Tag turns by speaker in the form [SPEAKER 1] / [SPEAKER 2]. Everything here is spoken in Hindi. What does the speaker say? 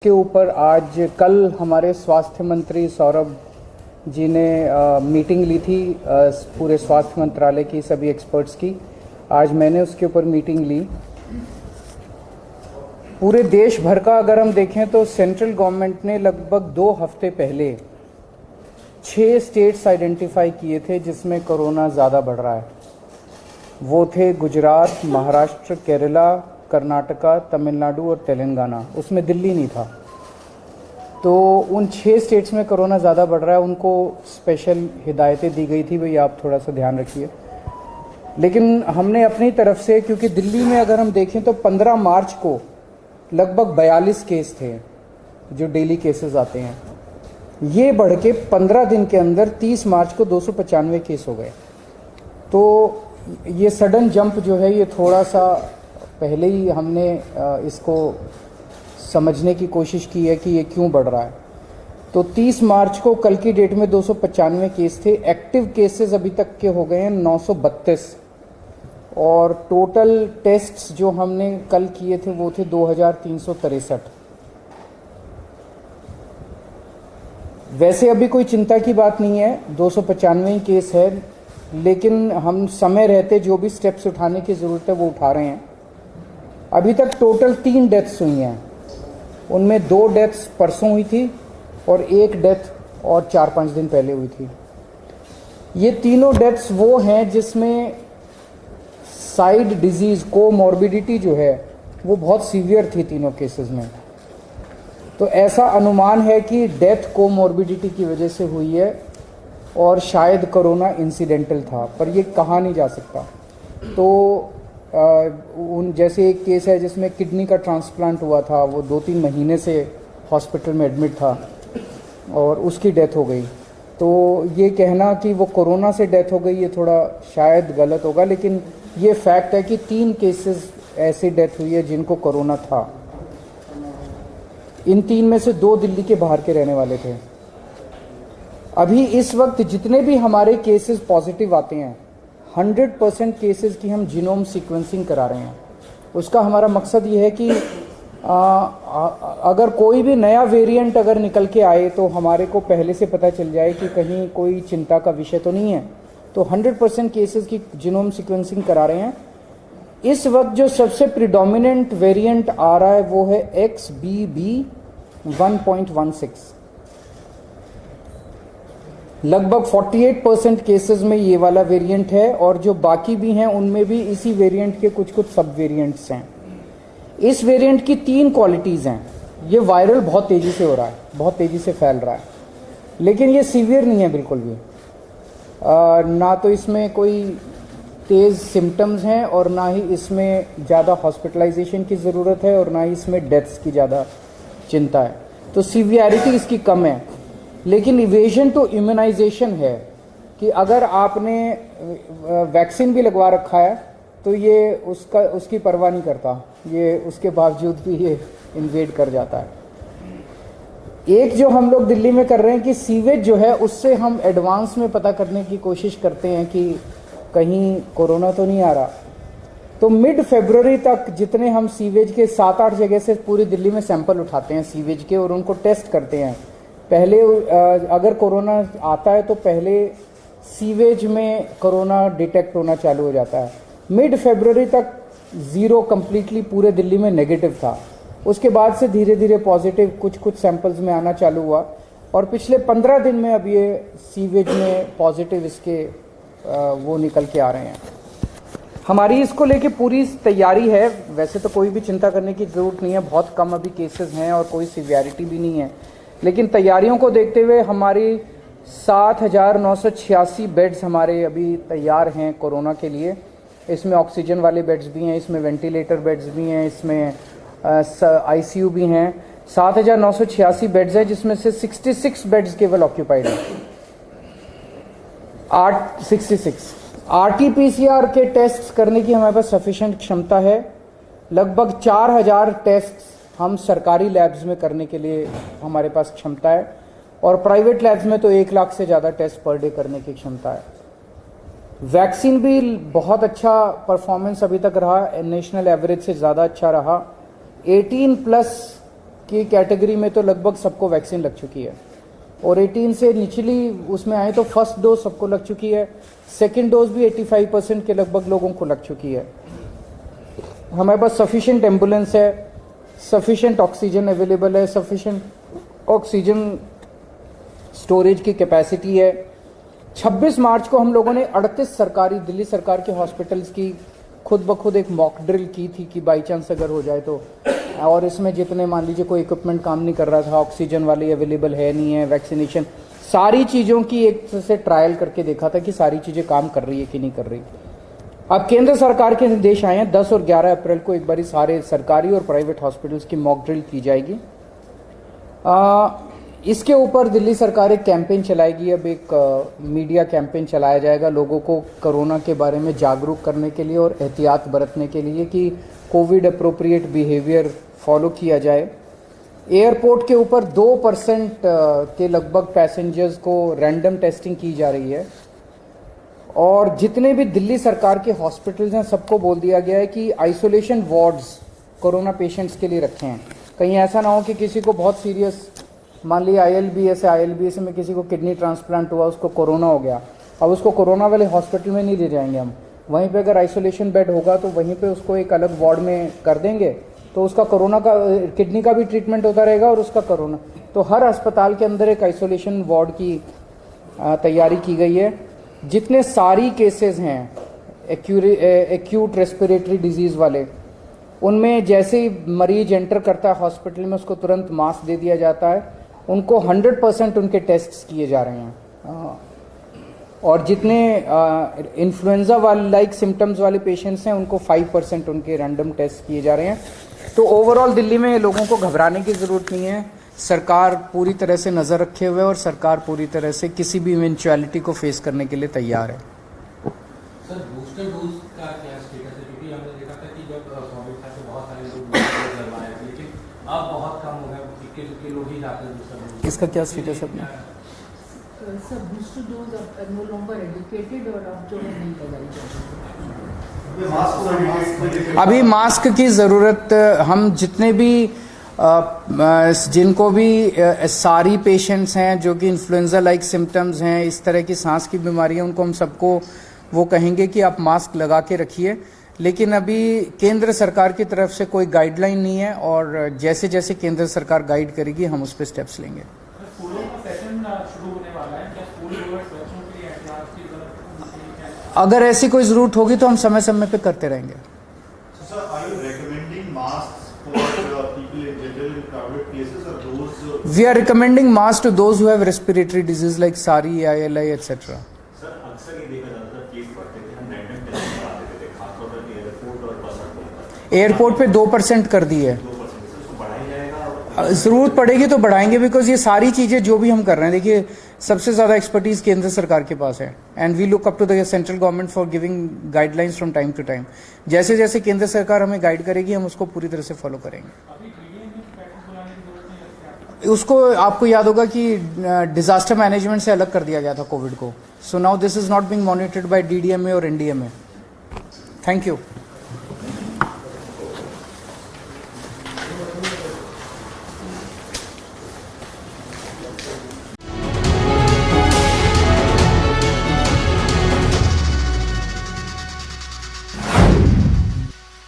[SPEAKER 1] के ऊपर आज कल हमारे स्वास्थ्य मंत्री सौरभ जी ने मीटिंग ली थी पूरे स्वास्थ्य मंत्रालय की सभी एक्सपर्ट्स की। आज मैंने उसके ऊपर मीटिंग ली। पूरे देश भर का अगर हम देखें तो सेंट्रल गवर्नमेंट ने लगभग 2 हफ्ते पहले 6 स्टेट्स आइडेंटिफाई किए थे जिसमें कोरोना ज़्यादा बढ़ रहा है। वो थे गुजरात, महाराष्ट्र, केरला, कर्नाटका, तमिलनाडु और तेलंगाना। उसमें दिल्ली नहीं था। तो उन 6 स्टेट्स में कोरोना ज़्यादा बढ़ रहा है, उनको स्पेशल हिदायतें दी गई थी, भाई आप थोड़ा सा ध्यान रखिए। लेकिन हमने अपनी तरफ से, क्योंकि दिल्ली में अगर हम देखें तो 15 मार्च को लगभग 42 केस थे जो डेली केसेस आते हैं, ये बढ़ के 15 दिन के अंदर 30 मार्च को 295 केस हो गए। तो ये सडन जंप जो है ये थोड़ा सा पहले ही हमने इसको समझने की कोशिश की है कि ये क्यों बढ़ रहा है। तो 30 मार्च को कल की डेट में 295 केस थे। एक्टिव केसेस अभी तक के हो गए हैं 932 और टोटल टेस्ट्स जो हमने कल किए थे वो थे 2363। वैसे अभी कोई चिंता की बात नहीं है, 295 केस है, लेकिन हम समय रहते जो भी स्टेप्स उठाने की ज़रूरत है वो उठा रहे हैं। अभी तक टोटल 3 डेथ्स हुई हैं, उनमें 2 डेथ्स परसों हुई थी और 1 डेथ और 4-5 दिन पहले हुई थी। ये तीनों डेथ्स वो हैं जिसमें साइड डिजीज़ कोमॉर्बिडिटी जो है वो बहुत सीवियर थी तीनों केसेस में। तो ऐसा अनुमान है कि डेथ कोमॉर्बिडिटी की वजह से हुई है और शायद कोरोना इंसिडेंटल था, पर ये कहा नहीं जा सकता। तो उन जैसे एक केस है जिसमें किडनी का ट्रांसप्लांट हुआ था, वो 2-3 महीने से हॉस्पिटल में एडमिट था और उसकी डेथ हो गई। तो ये कहना कि वो कोरोना से डेथ हो गई ये थोड़ा शायद गलत होगा, लेकिन ये फैक्ट है कि 3 केसेस ऐसी डेथ हुई है जिनको कोरोना था। इन 3 में से 2 दिल्ली के बाहर के रहने वाले थे। अभी इस वक्त जितने भी हमारे केसेस पॉजिटिव आते हैं 100% केसेस की हम जीनोम सीक्वेंसिंग करा रहे हैं। उसका हमारा मकसद ये है कि अगर कोई भी नया वेरिएंट अगर निकल के आए तो हमारे को पहले से पता चल जाए कि कहीं कोई चिंता का विषय तो नहीं है। तो 100% केसेस की जीनोम सीक्वेंसिंग करा रहे हैं। इस वक्त जो सबसे प्रिडोमिनेंट वेरिएंट आ रहा है वो है XBB 1.16। लगभग 48% केसेस में ये वाला वेरिएंट है और जो बाकी भी हैं उनमें भी इसी वेरिएंट के कुछ सब वेरिएंट्स हैं। इस वेरिएंट की 3 क्वालिटीज़ हैं। ये वायरल बहुत तेज़ी से हो रहा है, बहुत तेज़ी से फैल रहा है, लेकिन ये सीवियर नहीं है बिल्कुल भी। ना तो इसमें कोई तेज़ सिम्टम्स हैं और ना ही इसमें ज़्यादा हॉस्पिटलाइजेशन की ज़रूरत है और ना ही इसमें डेथ्स की ज़्यादा चिंता है। तो सीवियरिटी इसकी कम है, लेकिन इवेजन टू इम्यूनाइजेशन है कि अगर आपने वैक्सीन भी लगवा रखा है तो ये उसकी परवाह नहीं करता, ये उसके बावजूद भी ये इन्वेड कर जाता है। एक जो हम लोग दिल्ली में कर रहे हैं कि सीवेज जो है उससे हम एडवांस में पता करने की कोशिश करते हैं कि कहीं कोरोना तो नहीं आ रहा। तो मिड फरवरी तक जितने हम सीवेज के 7-8 जगह से पूरी दिल्ली में सैंपल उठाते हैं सीवेज के और उनको टेस्ट करते हैं। पहले अगर कोरोना आता है तो पहले सीवेज में कोरोना डिटेक्ट होना चालू हो जाता है। मिड फरवरी तक 0 कंप्लीटली पूरे दिल्ली में नेगेटिव था। उसके बाद से धीरे धीरे पॉजिटिव कुछ सैंपल्स में आना चालू हुआ और पिछले 15 दिन में अब ये सीवेज में पॉजिटिव इसके वो निकल के आ रहे हैं। हमारी इसको लेके पूरी तैयारी है। वैसे तो कोई भी चिंता करने की ज़रूरत नहीं है, बहुत कम अभी केसेस हैं और कोई सीवियरिटी भी नहीं है, लेकिन तैयारियों को देखते हुए हमारी 7,986 बेड्स हमारे अभी तैयार हैं कोरोना के लिए। इसमें ऑक्सीजन वाले बेड्स भी हैं, इसमें वेंटिलेटर बेड्स भी हैं, इसमें ICU भी हैं। 7,986 बेड्स हैं जिसमें से 66 बेड्स केवल ऑक्यूपाइड हैं। 66 RT-PCR के टेस्ट करने की हमारे पास सफिशिएंट क्षमता है। लगभग 4,000 टेस्ट हम सरकारी लैब्स में करने के लिए हमारे पास क्षमता है और प्राइवेट लैब्स में तो 1 लाख से ज़्यादा टेस्ट पर डे करने की क्षमता है। वैक्सीन भी बहुत अच्छा परफॉर्मेंस अभी तक रहा, नेशनल एवरेज से ज़्यादा अच्छा रहा। 18+ की कैटेगरी में तो लगभग सबको वैक्सीन लग चुकी है, और 18 से निचली उसमें आए तो फर्स्ट डोज सबको लग चुकी है, सेकेंड डोज भी 85% के लगभग लोगों को लग चुकी है। हमारे पास सफिशिएंट एम्बुलेंस है, सफिशिएंट ऑक्सीजन अवेलेबल है, सफिशिएंट ऑक्सीजन स्टोरेज की कैपेसिटी है। 26 मार्च को हम लोगों ने 38 सरकारी दिल्ली सरकार के हॉस्पिटल्स की खुद ब खुद एक मॉक ड्रिल की थी कि बाई चांस अगर हो जाए तो, और इसमें जितने मान लीजिए कोई इक्विपमेंट काम नहीं कर रहा था, ऑक्सीजन वाली अवेलेबल है नहीं है, वैक्सीनेशन, सारी चीज़ों की एक से ट्रायल करके देखा था कि सारी चीज़ें काम कर रही है कि नहीं कर रही। अब केंद्र सरकार के निर्देश आए हैं, 10 और 11 अप्रैल को एक बारी सारे सरकारी और प्राइवेट हॉस्पिटल्स की मॉक ड्रिल की जाएगी। इसके ऊपर दिल्ली सरकार एक कैंपेन चलाएगी, अब एक मीडिया कैंपेन चलाया जाएगा लोगों को कोरोना के बारे में जागरूक करने के लिए और एहतियात बरतने के लिए कि कोविड अप्रोप्रिएट बिहेवियर फॉलो किया जाए। एयरपोर्ट के ऊपर 2% के लगभग पैसेंजर्स को रैंडम टेस्टिंग की जा रही है, और जितने भी दिल्ली सरकार के हॉस्पिटल्स हैं सबको बोल दिया गया है कि आइसोलेशन वार्ड्स कोरोना पेशेंट्स के लिए रखे हैं। कहीं ऐसा ना हो कि किसी को बहुत सीरियस, मान लिया ILBS में किसी को किडनी ट्रांसप्लांट हुआ, उसको कोरोना हो गया, अब उसको कोरोना वाले हॉस्पिटल में नहीं ले जाएंगे हम, वहीं पे अगर आइसोलेशन बेड होगा तो वहीं पे उसको एक अलग वार्ड में कर देंगे, तो उसका कोरोना का, किडनी का भी ट्रीटमेंट होता रहेगा और उसका कोरोना। तो हर अस्पताल के अंदर एक आइसोलेशन वार्ड की तैयारी की गई है। जितने सारी केसेस हैं एक्यूट रेस्पिरेटरी डिजीज वाले, उनमें जैसे ही मरीज एंटर करता है हॉस्पिटल में उसको तुरंत मास्क दे दिया जाता है, उनको 100% उनके टेस्ट किए जा रहे हैं। और जितने इन्फ्लुएंजा वाले लाइक सिम्टम्स वाले पेशेंट्स हैं उनको 5% उनके रैंडम टेस्ट किए जा रहे हैं। तो ओवरऑल दिल्ली में लोगों को घबराने की ज़रूरत नहीं है, सरकार पूरी तरह से नज़र रखे हुए है और सरकार पूरी तरह से किसी भी इवेंचुअलिटी को फेस करने के लिए तैयार है।
[SPEAKER 2] सर बूस्टर डोज का क्या स्टेटस है? क्योंकि हमने देखा था कि जब कोविड था तो बहुत सारे लोग बूस्टर डोज लगवाए थे, लेकिन अब बहुत कम हो गया, इक्के लोग ही जाते हैं बूस्टर डोज। इसका क्या स्टेटस है अपना?
[SPEAKER 3] सर बूस्टर डोज अब नो लॉन्गर एजुकेटेड और अब जो है नहीं लगाई जाती।
[SPEAKER 1] अभी मास्क की ज़रूरत, हम जितने भी जिनको भी सारी पेशेंट्स हैं जो कि इन्फ्लुएंजा लाइक सिम्टम्स हैं, इस तरह की सांस की बीमारियां, उनको हम सबको वो कहेंगे कि आप मास्क लगा के रखिए। लेकिन अभी केंद्र सरकार की तरफ से कोई गाइडलाइन नहीं है, और जैसे जैसे केंद्र सरकार गाइड करेगी हम उस पर स्टेप्स लेंगे।
[SPEAKER 2] स्कूलों का सेशन शुरू होने वाला है, क्या स्कूल गोअर्स बच्चों के लिए एहतियात की जरूरत?
[SPEAKER 1] अगर ऐसी कोई ज़रूरत होगी तो हम समय समय पे करते रहेंगे। We are recommending masks to those who have respiratory disease like SARI, ILI, etc.
[SPEAKER 4] Sir अक्सर ये देखा जाता है केस बढ़ते थे, हम रैंडम टेस्ट करा देते थे, खासतौर पर एयरपोर्ट और बस अड्डों पर।
[SPEAKER 1] एयरपोर्ट पे 2% कर दी है,
[SPEAKER 4] 2% उसको बढ़ाया जाएगा,
[SPEAKER 1] ज़रूरत पड़ेगी तो बढ़ाएंगे, बिकॉज ये सारी चीज़ें जो भी हम कर रहे हैं, देखिए सबसे ज़्यादा एक्सपर्टीज़ केंद्र सरकार के पास है, and we look up to the central government for giving guidelines from time to time. जैसे जैसे केंद्र सरकार हमें गाइड करेगी हम उसको पूरी तरह से फॉलो करेंगे। उसको आपको याद होगा कि डिजास्टर मैनेजमेंट से अलग कर दिया गया था कोविड को, so now this is not being monitored by DDMA और NDMA। Thank you.